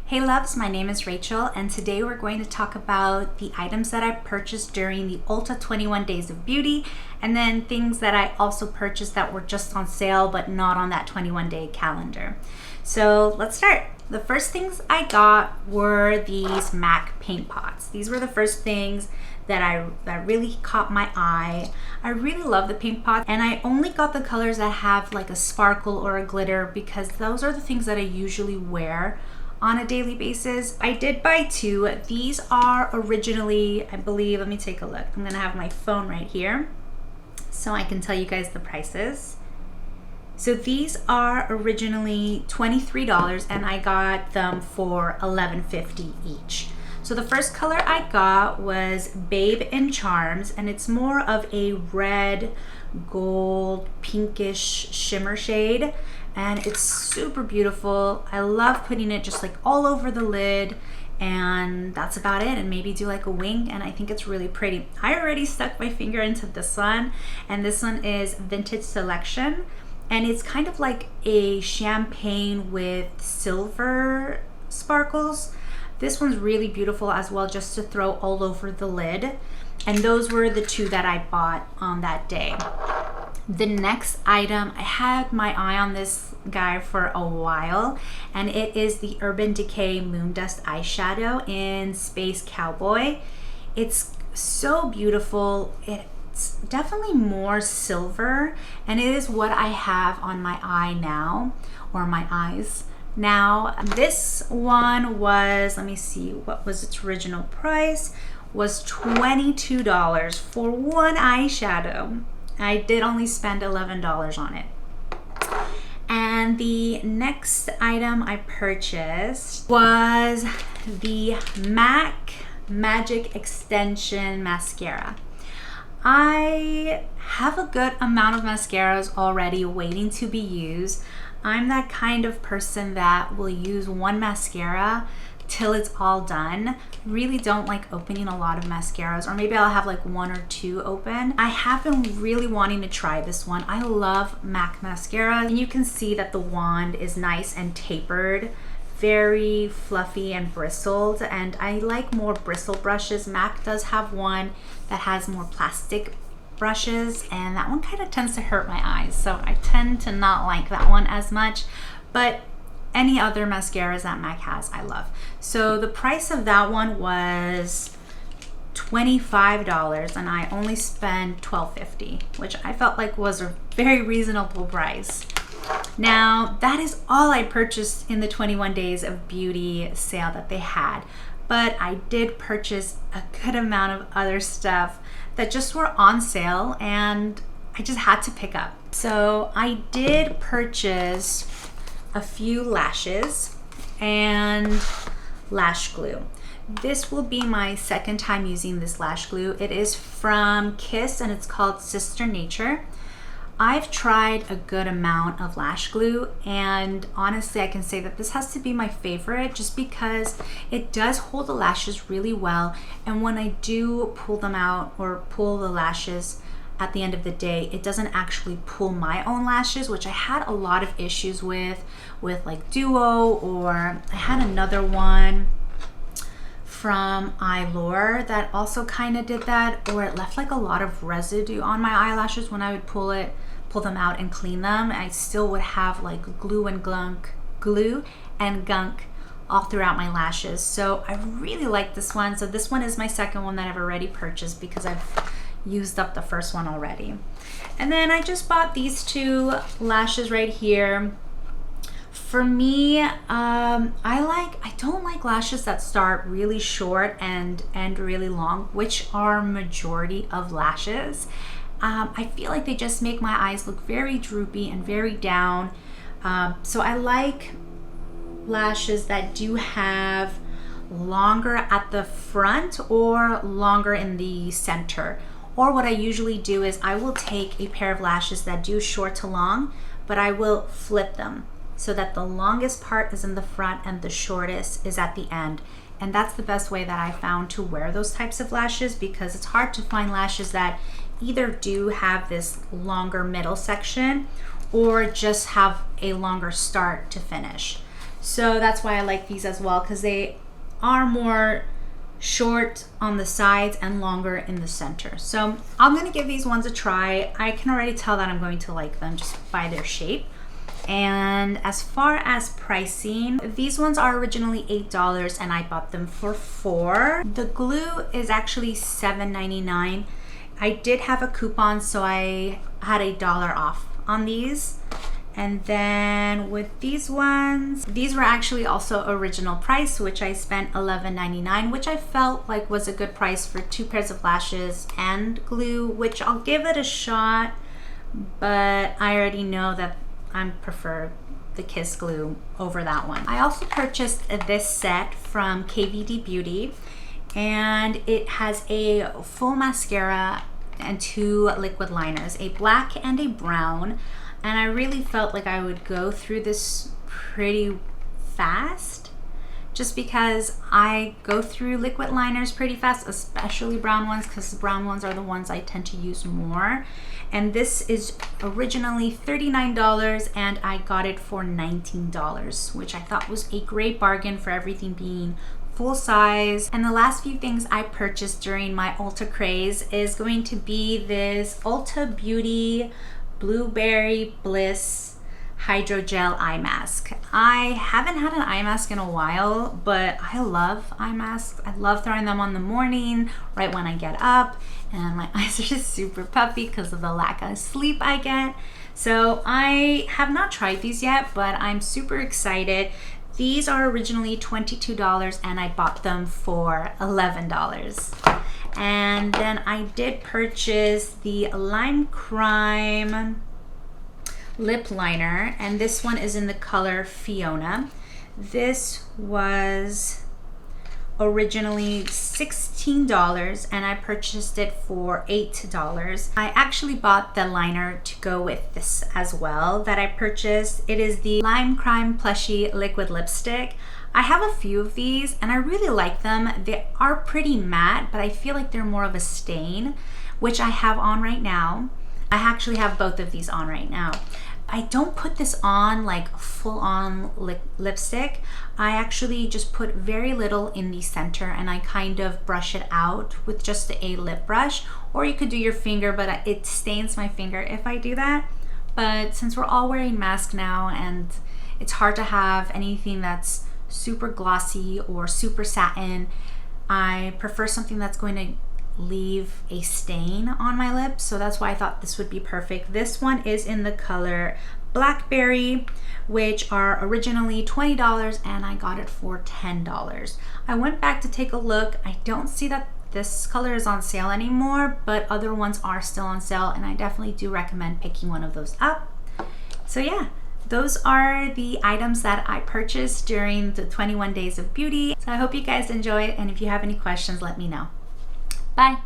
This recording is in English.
Hey loves, my name is Rachel and today we're going to talk about the items that I purchased during the Ulta 21 Days of Beauty and then things that I also purchased that were just on sale but not on that 21 day calendar. So let's start. The first things I got were these MAC paint pots. These were the first things that really caught my eye. I really love the paint pot and I only got the colors that have like a sparkle or a glitter because those are the things that I usually wear on a daily basis. I did buy two. These are originally, I believe, let me take a look. I'm gonna have my phone right here so I can tell you guys the prices. So these are originally $23 and I got them for $11.50 each. So the first color I got was Babe in Charms and it's more of a red, gold, pinkish shimmer shade and it's super beautiful. I love putting it just like all over the lid and that's about it, and maybe do like a wing, and I think it's really pretty. I already stuck my finger into this one and this one is Vintage Selection and it's kind of like a champagne with silver sparkles. This one's really beautiful as well, just to throw all over the lid. And those were the two that I bought on that day. The next item, I had my eye on this guy for a while, and it is the Urban Decay Moondust Eyeshadow in Space Cowboy. It's so beautiful. It's definitely more silver, and it is what I have on my eye now, or my eyes. Now, this one was, let me see, what was its original price? Was $22 for one eyeshadow. I did only spend $11 on it. And the next item I purchased was the MAC Magic Extension Mascara. I have a good amount of mascaras already waiting to be used. I'm that kind of person that will use one mascara till it's all done. Really don't like opening a lot of mascaras, or maybe I'll have like one or two open. I have been really wanting to try this one. I love MAC mascara, and you can see that the wand is nice and tapered, very fluffy and bristled, and I like more bristle brushes. MAC does have one that has more plastic brushes and that one kind of tends to hurt my eyes, so I tend to not like that one as much, but any other mascaras that MAC has I love. So the price of that one was $25 and I only spent $12.50, which I felt like was a very reasonable price. Now that is all I purchased in the 21 Days of Beauty sale that they had, but I did purchase a good amount of other stuff that just were on sale and I just had to pick up. So I did purchase a few lashes and lash glue. This will be my second time using this lash glue. It is from Kiss and it's called Sister Nature. I've tried a good amount of lash glue and honestly I can say that this has to be my favorite just because it does hold the lashes really well, and when I do pull them out or pull the lashes at the end of the day, it doesn't actually pull my own lashes, which I had a lot of issues with like Duo, or I had another one from Eyelure that also kind of did that, or it left like a lot of residue on my eyelashes when I would pull them out and clean them. I still would have like glue and gunk all throughout my lashes. So I really like this one. So this one is my second one that I've already purchased because I've used up the first one already. And then I just bought these two lashes right here. For me, I don't like lashes that start really short and end really long, which are majority of lashes. I feel like they just make my eyes look very droopy and very down. So I like lashes that do have longer at the front or longer in the center. Or what I usually do is I will take a pair of lashes that do short to long, but I will flip them so that the longest part is in the front and the shortest is at the end. And that's the best way that I found to wear those types of lashes, because it's hard to find lashes that either do have this longer middle section or just have a longer start to finish. So that's why I like these as well, because they are more short on the sides and longer in the center. So I'm gonna give these ones a try. I can already tell that I'm going to like them just by their shape. And as far as pricing, these ones are originally $8 and I bought them for $4. The glue is actually $7.99. I did have a coupon, so I had $1 off on these. And then with these ones, these were actually also original price, which I spent $11.99, which I felt like was a good price for 2 pairs of lashes and glue, which I'll give it a shot, but I already know that I prefer the Kiss glue over that one. I also purchased this set from KVD Beauty, and it has a full mascara and 2 liquid liners, a black and a brown. And I really felt like I would go through this pretty fast, just because I go through liquid liners pretty fast, especially brown ones, because the brown ones are the ones I tend to use more. And this is originally $39 and I got it for $19, which I thought was a great bargain for everything being full size. And the last few things I purchased during my Ulta craze is going to be this Ulta Beauty Blueberry Bliss Hydrogel eye mask. I haven't had an eye mask in a while, but I love eye masks. I love throwing them on the morning right when I get up, and my eyes are just super puffy because of the lack of sleep I get. So I have not tried these yet, but I'm super excited. These are originally $22 and I bought them for $11. And then I did purchase the Lime Crime lip liner, and this one is in the color Fiona. This was originally $16 and I purchased it for $8. I actually bought the liner to go with this as well that I purchased. It is the Lime Crime Plushie Liquid Lipstick. I have a few of these and I really like them. They are pretty matte, but I feel like they're more of a stain, which I have on right now. I actually have both of these on right now. I don't put this on like full on lipstick. I actually just put very little in the center and I kind of brush it out with just a lip brush, or you could do your finger, but it stains my finger if I do that. But since we're all wearing masks now and it's hard to have anything that's super glossy or super satin, I prefer something that's going to leave a stain on my lips, so that's why I thought this would be perfect. This one is in the color Blackberry, which are originally $20 and I got it for $10. I went back to take a look. I don't see that this color is on sale anymore, but other ones are still on sale and I definitely do recommend picking one of those up. So yeah, those are the items that I purchased during the 21 days of beauty. So I hope you guys enjoy it, and if you have any questions, let me know. Bye.